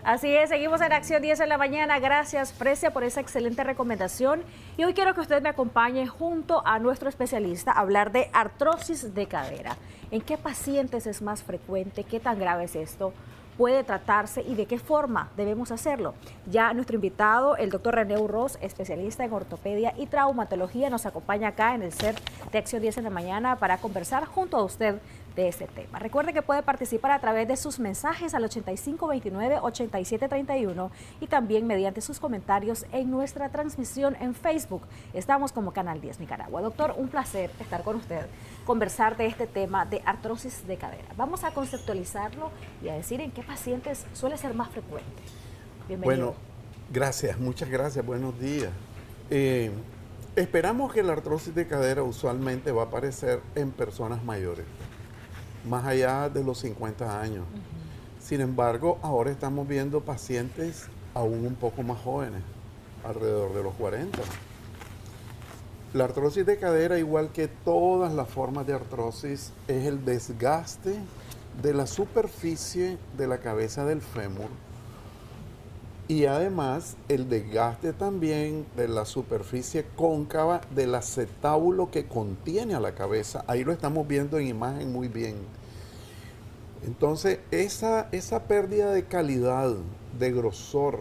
Así es, seguimos en Acción 10 en la mañana. Gracias, Precia, por esa excelente recomendación. Y hoy quiero que usted me acompañe junto a nuestro especialista a hablar de artrosis de cadera. ¿En qué pacientes es más frecuente? ¿Qué tan grave es esto? ¿Puede tratarse y de qué forma debemos hacerlo? Ya nuestro invitado, el doctor René Urroz, especialista en ortopedia y traumatología, nos acompaña acá en el set de Acción 10 en la mañana para conversar junto a usted de este tema. Recuerde que puede participar a través de sus mensajes al 8529-8731 y también mediante sus comentarios en nuestra transmisión en Facebook. Estamos como Canal 10 Nicaragua. Doctor, un placer estar con usted, conversar de este tema de artrosis de cadera. Vamos a conceptualizarlo y a decir en qué pacientes suele ser más frecuente. Bienvenido. Bueno, gracias, muchas gracias, buenos días. Esperamos que la artrosis de cadera usualmente va a aparecer en personas mayores, más allá de los 50 años. Sin embargo, ahora estamos viendo pacientes aún un poco más jóvenes, alrededor de los 40. La artrosis de cadera, igual que todas las formas de artrosis, es el desgaste de la superficie de la cabeza del fémur y además el desgaste también de la superficie cóncava del acetábulo que contiene a la cabeza. Ahí lo estamos viendo en imagen muy bien. Entonces, esa pérdida de calidad, de grosor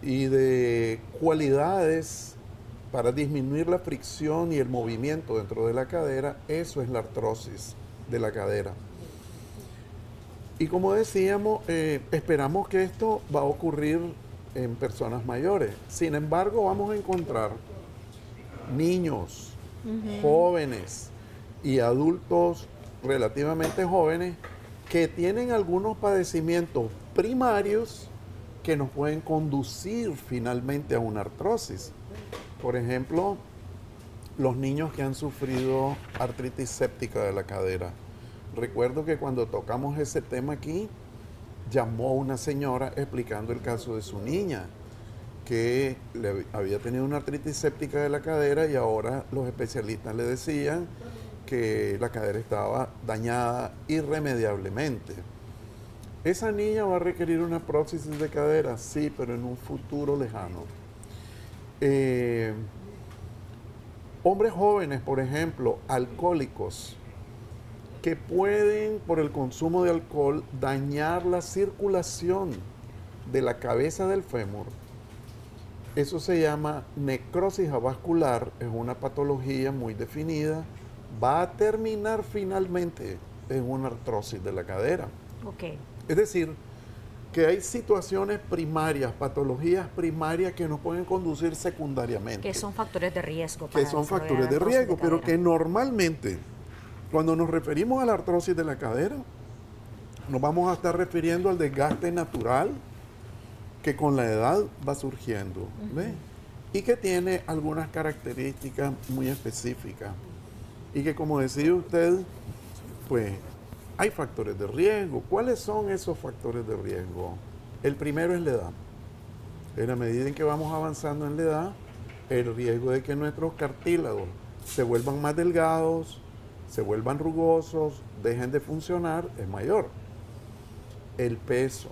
y de cualidades para disminuir la fricción y el movimiento dentro de la cadera, eso es la artrosis de la cadera. Y como decíamos, esperamos que esto va a ocurrir en personas mayores. Sin embargo, vamos a encontrar niños, jóvenes y adultos relativamente jóvenes que tienen algunos padecimientos primarios que nos pueden conducir finalmente a una artrosis. Por ejemplo, los niños que han sufrido artritis séptica de la cadera. Recuerdo que cuando tocamos ese tema aquí, llamó una señora explicando el caso de su niña, que había tenido una artritis séptica de la cadera y ahora los especialistas le decían que la cadera estaba dañada irremediablemente. ¿Esa niña va a requerir una prótesis de cadera? Sí, pero en un futuro lejano. Hombres jóvenes, por ejemplo, alcohólicos, que pueden, por el consumo de alcohol, dañar la circulación de la cabeza del fémur. Eso se llama necrosis avascular, es una patología muy definida, va a terminar finalmente en una artrosis de la cadera. Okay. Es decir, que hay situaciones primarias, patologías primarias que nos pueden conducir secundariamente. Que son factores de riesgo. Que son factores de riesgo, pero que normalmente, cuando nos referimos a la artrosis de la cadera, nos vamos a estar refiriendo al desgaste natural que con la edad va surgiendo, ¿ve? Y que tiene algunas características muy específicas. Y que, como decía usted, pues hay factores de riesgo. ¿Cuáles son esos factores de riesgo? El primero es la edad. En la medida en que vamos avanzando en la edad, el riesgo de que nuestros cartílagos se vuelvan más delgados, se vuelvan rugosos, dejen de funcionar, es mayor. El peso.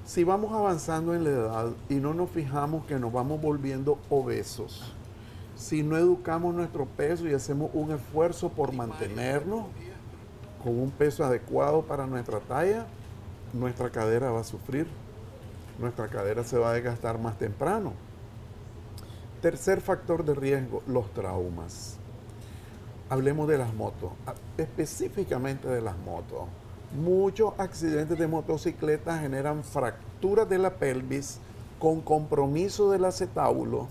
Si vamos avanzando en la edad y no nos fijamos que nos vamos volviendo obesos, si no educamos nuestro peso y hacemos un esfuerzo por mantenernos con un peso adecuado para nuestra talla, nuestra cadera va a sufrir, nuestra cadera se va a desgastar más temprano. Tercer factor de riesgo, los traumas. Hablemos de las motos, específicamente de las motos. Muchos accidentes de motocicleta generan fracturas de la pelvis con compromiso del acetábulo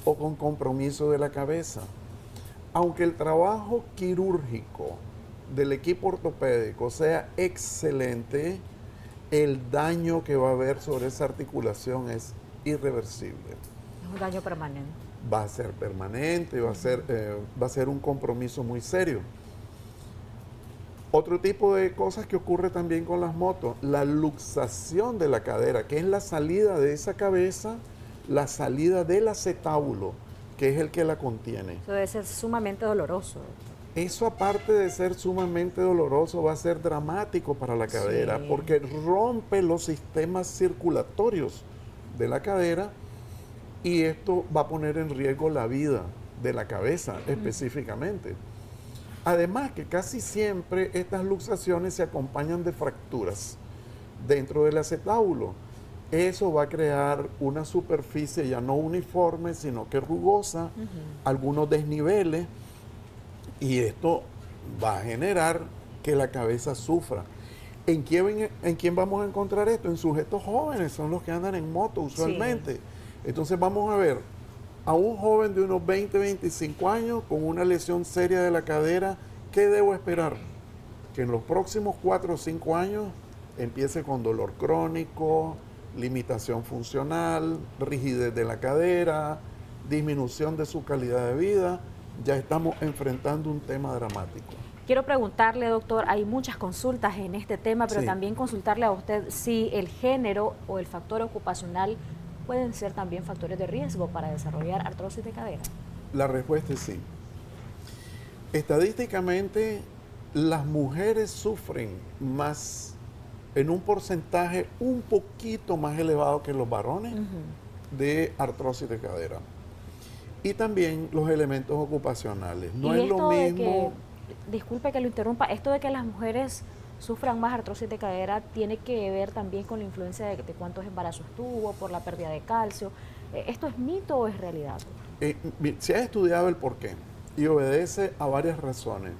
o con compromiso de la cabeza. Aunque el trabajo quirúrgico del equipo ortopédico sea excelente, el daño que va a haber sobre esa articulación es irreversible. Es un daño permanente. Va a ser permanente, va a ser un compromiso muy serio. Otro tipo de cosas que ocurre también con las motos, la luxación de la cadera, que es la salida de esa cabeza, la salida del acetábulo, que es el que la contiene. Eso debe ser sumamente doloroso. Eso, aparte de ser sumamente doloroso, va a ser dramático para la cadera, Sí. porque rompe los sistemas circulatorios de la cadera y esto va a poner en riesgo la vida de la cabeza específicamente. Además que casi siempre estas luxaciones se acompañan de fracturas dentro del acetábulo. Eso va a crear una superficie ya no uniforme, sino que rugosa, algunos desniveles, y esto va a generar que la cabeza sufra. ¿En quién vamos a encontrar esto? En sujetos jóvenes, son los que andan en moto usualmente. Sí. Entonces vamos a ver a un joven de unos 20, 25 años con una lesión seria de la cadera. ¿Qué debo esperar? Que en los próximos 4 o 5 años empiece con dolor crónico, limitación funcional, rigidez de la cadera, disminución de su calidad de vida. Ya estamos enfrentando un tema dramático. Quiero preguntarle, doctor, hay muchas consultas en este tema, pero también consultarle a usted si el género o el factor ocupacional pueden ser también factores de riesgo para desarrollar artrosis de cadera. La respuesta es sí. Estadísticamente, las mujeres sufren más, en un porcentaje un poquito más elevado que los varones, de artrosis de cadera. Y también los elementos ocupacionales. No es lo mismo. Disculpe que lo interrumpa, esto de que las mujeres sufran más artrosis de cadera tiene que ver también con la influencia de cuántos embarazos tuvo, por la pérdida de calcio. ¿Esto es mito o es realidad? Se ha estudiado el porqué y obedece a varias razones.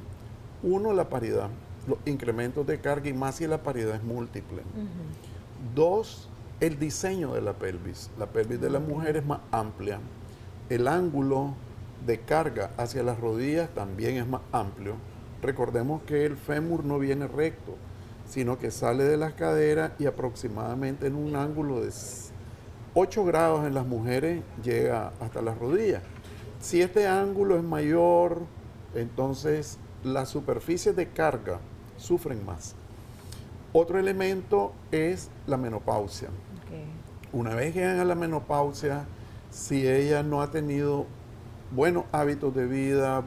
Uno, la paridad, los incrementos de carga, y más si la paridad es múltiple. Dos, el diseño de la pelvis. La pelvis de la mujer es más amplia. El ángulo de carga hacia las rodillas también es más amplio. Recordemos que el fémur no viene recto, sino que sale de las caderas y aproximadamente en un ángulo de 8 grados en las mujeres llega hasta las rodillas. Si este ángulo es mayor, entonces las superficies de carga sufren más. Otro elemento es la menopausia. Una vez llegan a la menopausia, si ella no ha tenido buenos hábitos de vida,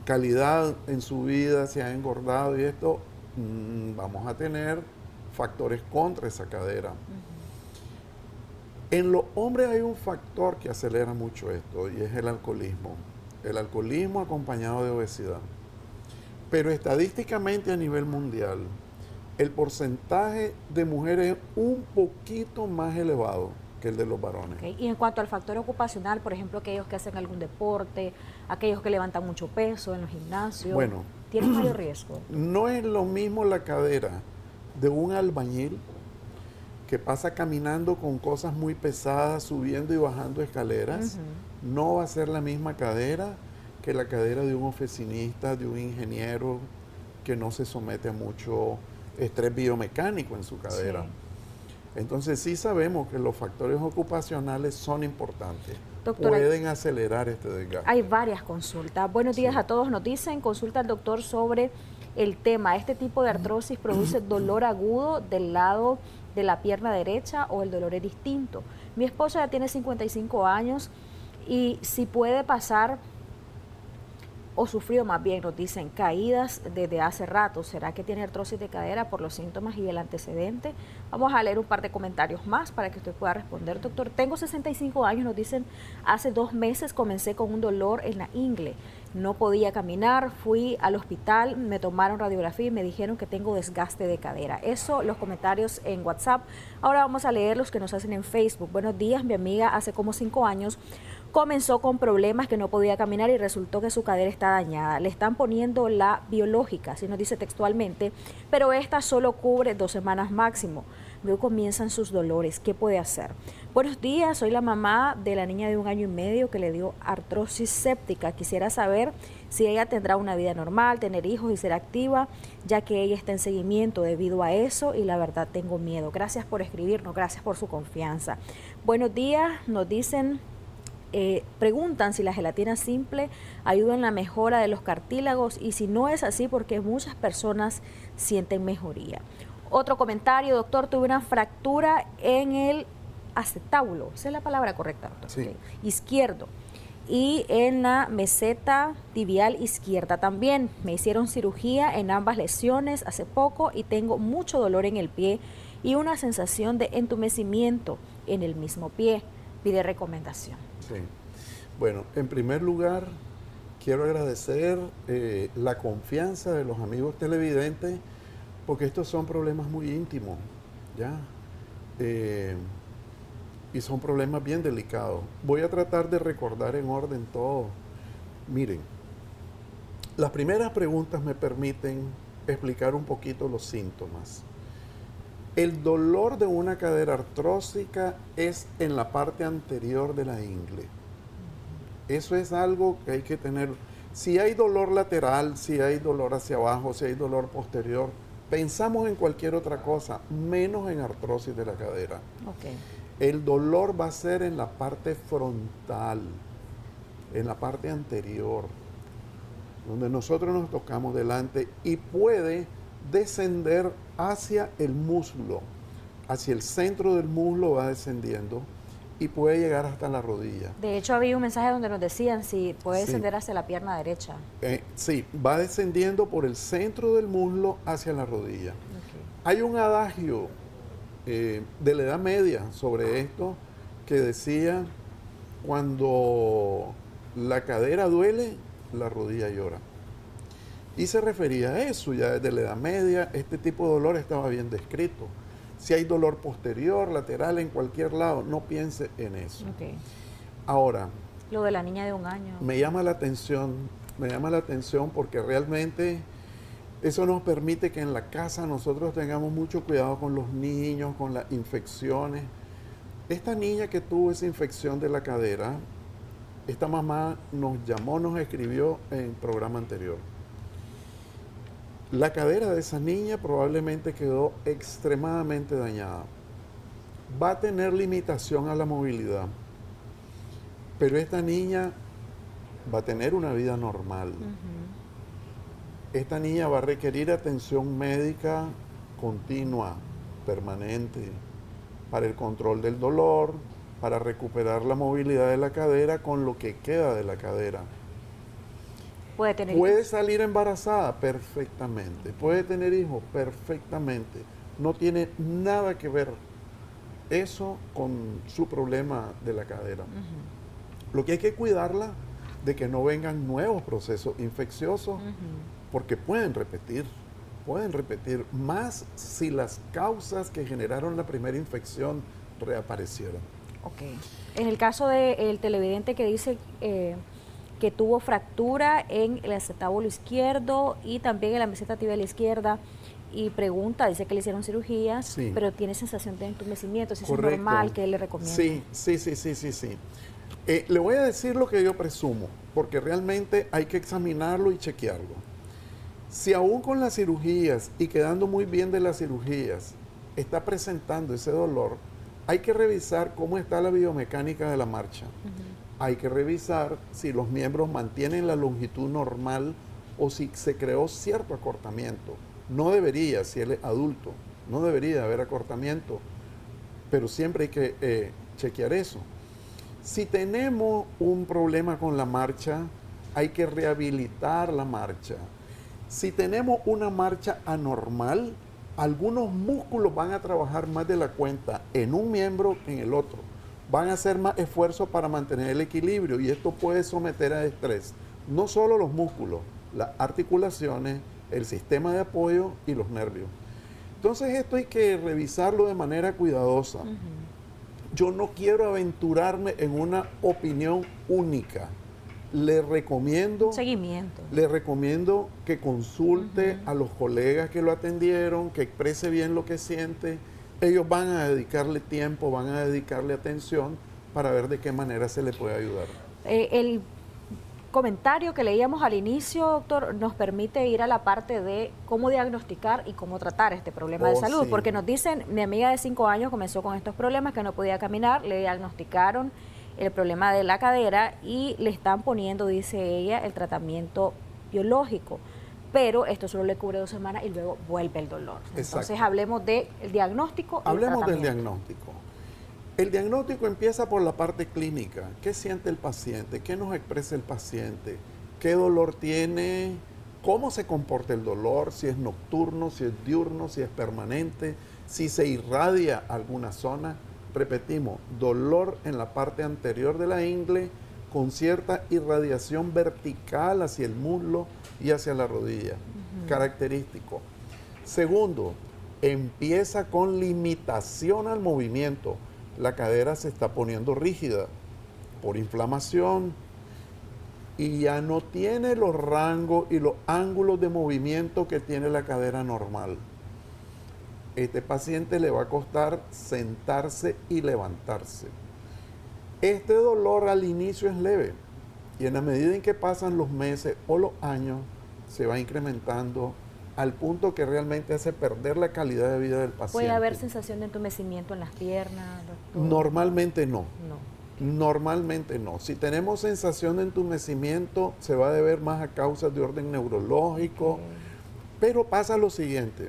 calidad en su vida, se ha engordado y esto, vamos a tener factores contra esa cadera. En los hombres hay un factor que acelera mucho esto y es el alcoholismo. El alcoholismo acompañado de obesidad. Pero estadísticamente a nivel mundial, el porcentaje de mujeres es un poquito más elevado que el de los varones. Y en cuanto al factor ocupacional, por ejemplo, aquellos que hacen algún deporte, aquellos que levantan mucho peso en los gimnasios, bueno, ¿tienen mayor riesgo? No es lo mismo la cadera de un albañil que pasa caminando con cosas muy pesadas, subiendo y bajando escaleras. No va a ser la misma cadera que la cadera de un oficinista, de un ingeniero que no se somete a mucho estrés biomecánico en su cadera. Entonces sí sabemos que los factores ocupacionales son importantes. Doctora, pueden acelerar este desgaste. Hay varias consultas. Buenos días a todos. Nos dicen, consulta al doctor sobre el tema. ¿Este tipo de artrosis produce dolor agudo del lado de la pierna derecha o el dolor es distinto? Mi esposa ya tiene 55 años y si puede pasar o sufrido más bien, nos dicen, caídas desde hace rato. ¿Será que tiene artrosis de cadera por los síntomas y el antecedente? Vamos a leer un par de comentarios más para que usted pueda responder. Doctor, tengo 65 años, nos dicen, hace 2 meses comencé con un dolor en la ingle. No podía caminar, fui al hospital, me tomaron radiografía y me dijeron que tengo desgaste de cadera. Eso, los comentarios en WhatsApp. Ahora vamos a leer los que nos hacen en Facebook. Buenos días, mi amiga hace como 5 años comenzó con problemas que no podía caminar y resultó que su cadera está dañada. Le están poniendo la biológica, así nos dice textualmente, pero esta solo cubre 2 semanas máximo. Luego comienzan sus dolores. ¿Qué puede hacer? Buenos días, soy la mamá de la niña de 1 año y medio que le dio artrosis séptica. Quisiera saber si ella tendrá una vida normal, tener hijos y ser activa, ya que ella está en seguimiento debido a eso y la verdad tengo miedo. Gracias por escribirnos, gracias por su confianza. Buenos días, nos dicen... preguntan si la gelatina simple ayuda en la mejora de los cartílagos y si no es así, porque muchas personas sienten mejoría. Otro comentario, doctor, tuve una fractura en el acetábulo, esa es la palabra correcta, doctor, sí. Izquierdo, y en la meseta tibial izquierda también. Me hicieron cirugía en ambas lesiones hace poco y tengo mucho dolor en el pie y una sensación de entumecimiento en el mismo pie. Pide recomendación. Sí. Bueno, en primer lugar, quiero agradecer la confianza de los amigos televidentes, porque estos son problemas muy íntimos, ¿ya? Y son problemas bien delicados. Voy a tratar de recordar en orden todo. Miren, las primeras preguntas me permiten explicar un poquito los síntomas. El dolor de una cadera artrósica es en la parte anterior de la ingle. Eso es algo que hay que tener. Si hay dolor lateral, si hay dolor hacia abajo, si hay dolor posterior, pensamos en cualquier otra cosa, menos en artrosis de la cadera. Okay. El dolor va a ser en la parte frontal, en la parte anterior, donde nosotros nos tocamos delante, y puede descender hacia el muslo, hacia el centro del muslo va descendiendo y puede llegar hasta la rodilla. De hecho, había un mensaje donde nos decían si puede descender hacia la pierna derecha. Sí, va descendiendo por el centro del muslo hacia la rodilla. Okay. Hay un adagio de la Edad Media sobre esto que decía: cuando la cadera duele, la rodilla llora. Y se refería a eso. Ya desde la Edad Media este tipo de dolor estaba bien descrito. Si hay dolor posterior, lateral, en cualquier lado, no piense en eso. Okay. Ahora, lo de la niña de 1 año. Me llama la atención porque realmente eso nos permite que en la casa nosotros tengamos mucho cuidado con los niños, con las infecciones. Esta niña que tuvo esa infección de la cadera, esta mamá nos llamó, nos escribió en el programa anterior. La cadera de esa niña probablemente quedó extremadamente dañada. Va a tener limitación a la movilidad, pero esta niña va a tener una vida normal. Esta niña va a requerir atención médica continua, permanente, para el control del dolor, para recuperar la movilidad de la cadera con lo que queda de la cadera. ¿Puede salir embarazada? Perfectamente. ¿Puede tener hijos? Perfectamente. No tiene nada que ver eso con su problema de la cadera. Lo que hay que cuidarla de que no vengan nuevos procesos infecciosos, porque pueden repetir, más si las causas que generaron la primera infección reaparecieron. Ok. En el caso del televidente que dice que tuvo fractura en el acetábulo izquierdo y también en la meseta tibial izquierda, y pregunta, dice que le hicieron cirugía, sí, pero tiene sensación de entumecimiento, si es normal, que le recomienda. Sí. Le voy a decir lo que yo presumo, porque realmente hay que examinarlo y chequearlo. Si aún con las cirugías y quedando muy bien de las cirugías está presentando ese dolor, hay que revisar cómo está la biomecánica de la marcha. Hay que revisar si los miembros mantienen la longitud normal o si se creó cierto acortamiento. No debería, si él es adulto, no debería haber acortamiento, pero siempre hay que chequear eso. Si tenemos un problema con la marcha, hay que rehabilitar la marcha. Si tenemos una marcha anormal, algunos músculos van a trabajar más de la cuenta en un miembro que en el otro. Van a hacer más esfuerzo para mantener el equilibrio y esto puede someter a estrés no solo los músculos, las articulaciones, el sistema de apoyo y los nervios. Entonces esto hay que revisarlo de manera cuidadosa. Yo no quiero aventurarme en una opinión única. Le recomiendo que consulte a los colegas que lo atendieron, que exprese bien lo que siente. Ellos van a dedicarle tiempo, van a dedicarle atención para ver de qué manera se le puede ayudar. El comentario que leíamos al inicio, doctor, nos permite ir a la parte de cómo diagnosticar y cómo tratar este problema de salud, sí, porque nos dicen, mi amiga de 5 años comenzó con estos problemas, que no podía caminar, le diagnosticaron el problema de la cadera y le están poniendo, dice ella, el tratamiento biológico, pero esto solo le cubre 2 semanas y luego vuelve el dolor. Entonces hablemos del diagnóstico. Hablemos del diagnóstico. El diagnóstico empieza por la parte clínica. ¿Qué siente el paciente? ¿Qué nos expresa el paciente? ¿Qué dolor tiene? ¿Cómo se comporta el dolor? Si es nocturno, si es diurno, si es permanente, si se irradia alguna zona. Repetimos, dolor en la parte anterior de la ingle con cierta irradiación vertical hacia el muslo y hacia la rodilla. Característico. Segundo, empieza con limitación al movimiento. La cadera se está poniendo rígida por inflamación y ya no tiene los rangos y los ángulos de movimiento que tiene la cadera normal. Este paciente le va a costar sentarse y levantarse. Este dolor al inicio es leve y en la medida en que pasan los meses o los años se va incrementando al punto que realmente hace perder la calidad de vida del paciente. ¿Puede haber sensación de entumecimiento en las piernas, doctor? Normalmente no. No. Normalmente no. Si tenemos sensación de entumecimiento, se va a deber más a causas de orden neurológico. Okay. Pero pasa lo siguiente.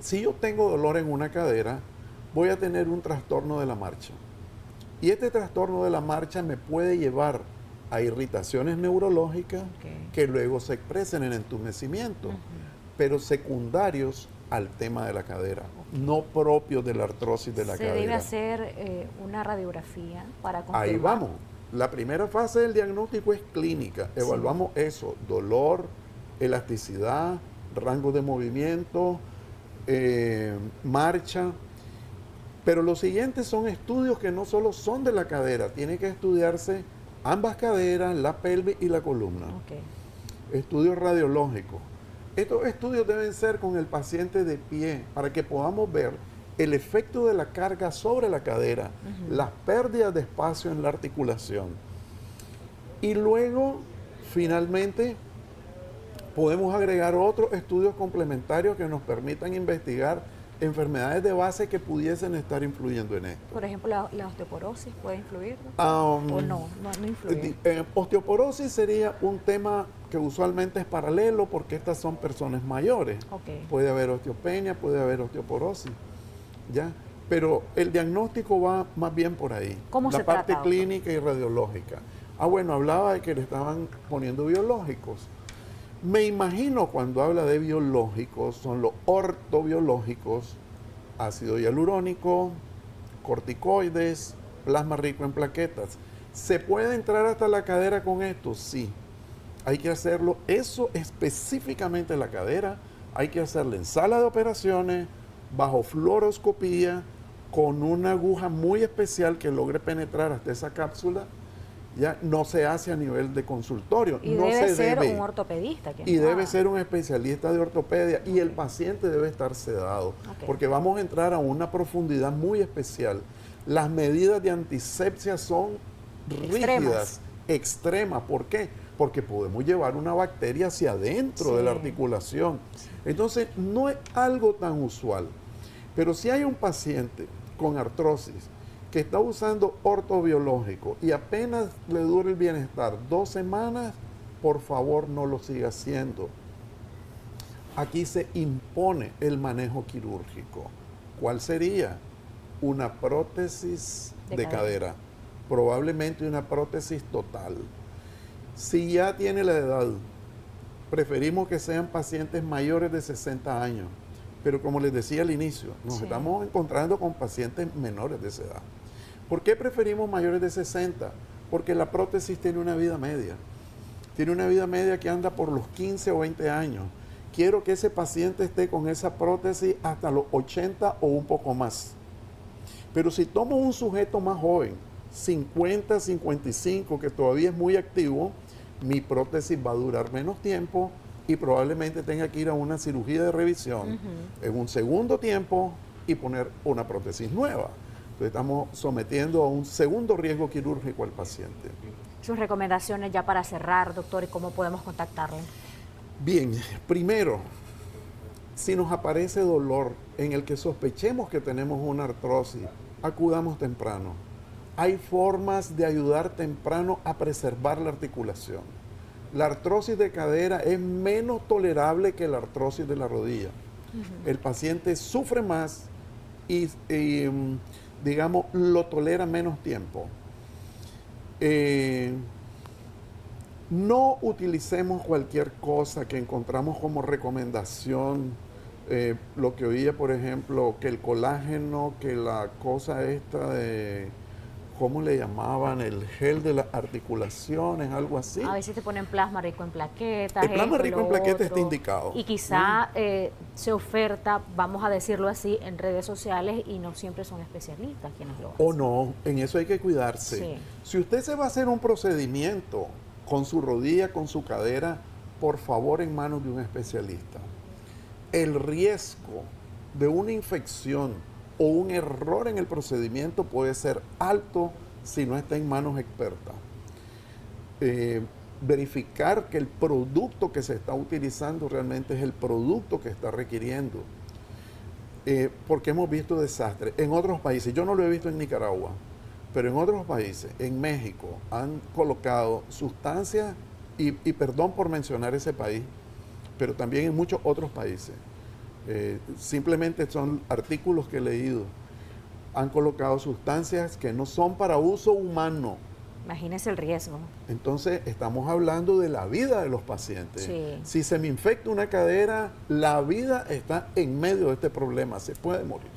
Si yo tengo dolor en una cadera, voy a tener un trastorno de la marcha. Y este trastorno de la marcha me puede llevar a irritaciones neurológicas que luego se expresen en entumecimiento, pero secundarios al tema de la cadera, no propios de la artrosis de la cadera. ¿Se debe hacer una radiografía para confirmar? Ahí vamos. La primera fase del diagnóstico es clínica. Evaluamos eso, dolor, elasticidad, rango de movimiento, marcha. Pero los siguientes son estudios que no solo son de la cadera, tiene que estudiarse ambas caderas, la pelvis y la columna. Estudios radiológicos. Estos estudios deben ser con el paciente de pie para que podamos ver el efecto de la carga sobre la cadera, las pérdidas de espacio en la articulación. Y luego, finalmente, podemos agregar otros estudios complementarios que nos permitan investigar enfermedades de base que pudiesen estar influyendo en esto. Por ejemplo, ¿la osteoporosis puede influir? ¿O no influye? Osteoporosis sería un tema que usualmente es paralelo porque estas son personas mayores. Puede haber osteopenia, puede haber osteoporosis, ¿ya? Pero el diagnóstico va más bien por ahí. ¿Cómo se trata? La parte doctor? clínica y radiológica. Bueno, hablaba de que le estaban poniendo biológicos. Me imagino cuando habla de biológicos, son los ortobiológicos, ácido hialurónico, corticoides, plasma rico en plaquetas. ¿Se puede entrar hasta la cadera con esto? Sí. Hay que hacerlo, eso específicamente la cadera, hay que hacerlo en sala de operaciones, bajo fluoroscopía, con una aguja muy especial que logre penetrar hasta esa cápsula. Ya no se hace a nivel de consultorio. Y no debe se ser debe. un ortopedista. Y debe ser un especialista de ortopedia. Y el paciente debe estar sedado. Porque vamos a entrar a una profundidad muy especial. Las medidas de antisepsia son rígidas, extremas. ¿Por qué? Porque podemos llevar una bacteria hacia adentro de la articulación. Entonces, no es algo tan usual. Pero si hay un paciente con artrosis que está usando ortobiológico y apenas le dura el bienestar 2 semanas, por favor no lo siga haciendo. Aquí se impone el manejo quirúrgico. ¿Cuál sería? Una prótesis de cadera, probablemente una prótesis total. Si ya tiene la edad, preferimos que sean pacientes mayores de 60 años, pero como les decía al inicio, nos estamos encontrando con pacientes menores de esa edad. ¿Por qué preferimos mayores de 60? Porque la prótesis tiene una vida media. Tiene una vida media que anda por los 15 o 20 años. Quiero que ese paciente esté con esa prótesis hasta los 80 o un poco más. Pero si tomo un sujeto más joven, 50, 55, que todavía es muy activo, mi prótesis va a durar menos tiempo y probablemente tenga que ir a una cirugía de revisión en un segundo tiempo y poner una prótesis nueva. Entonces estamos sometiendo a un segundo riesgo quirúrgico al paciente. Sus recomendaciones ya para cerrar, doctor, y cómo podemos contactarle. Bien, primero, si nos aparece dolor en el que sospechemos que tenemos una artrosis, acudamos temprano. Hay formas de ayudar temprano a preservar la articulación. La artrosis de cadera es menos tolerable que la artrosis de la rodilla. El paciente sufre más y digamos, lo tolera menos tiempo. No utilicemos cualquier cosa que encontramos como recomendación. Lo que oía, por ejemplo, que el colágeno, que la cosa esta de, ¿cómo le llamaban? El gel de las articulaciones, algo así. A veces te ponen plasma rico en plaquetas. El plasma rico en plaquetas está otro. indicado. Y quizá se oferta, vamos a decirlo así, en redes sociales y no siempre son especialistas quienes lo hacen. O no, en eso hay que cuidarse. Sí. Si usted se va a hacer un procedimiento con su rodilla, con su cadera, por favor en manos de un especialista. El riesgo de una infección o un error en el procedimiento puede ser alto si no está en manos expertas. Verificar que el producto que se está utilizando realmente es el producto que está requiriendo. Porque hemos visto desastres en otros países. Yo no lo he visto en Nicaragua, pero en otros países, en México, han colocado sustancias, y perdón por mencionar ese país, pero también en muchos otros países. Simplemente son artículos que he leído. Han colocado sustancias que no son para uso humano. Imagínese el riesgo. Entonces, estamos hablando de la vida de los pacientes. Sí. Si se me infecta una cadera, la vida está en medio de este problema, se puede morir.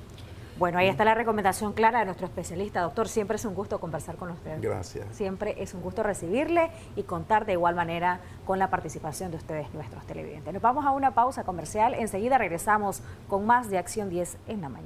Bueno, ahí está la recomendación clara de nuestro especialista. Doctor, siempre es un gusto conversar con usted. Gracias. Siempre es un gusto recibirle y contar de igual manera con la participación de ustedes, nuestros televidentes. Nos vamos a una pausa comercial. Enseguida regresamos con más de Acción 10 en la mañana.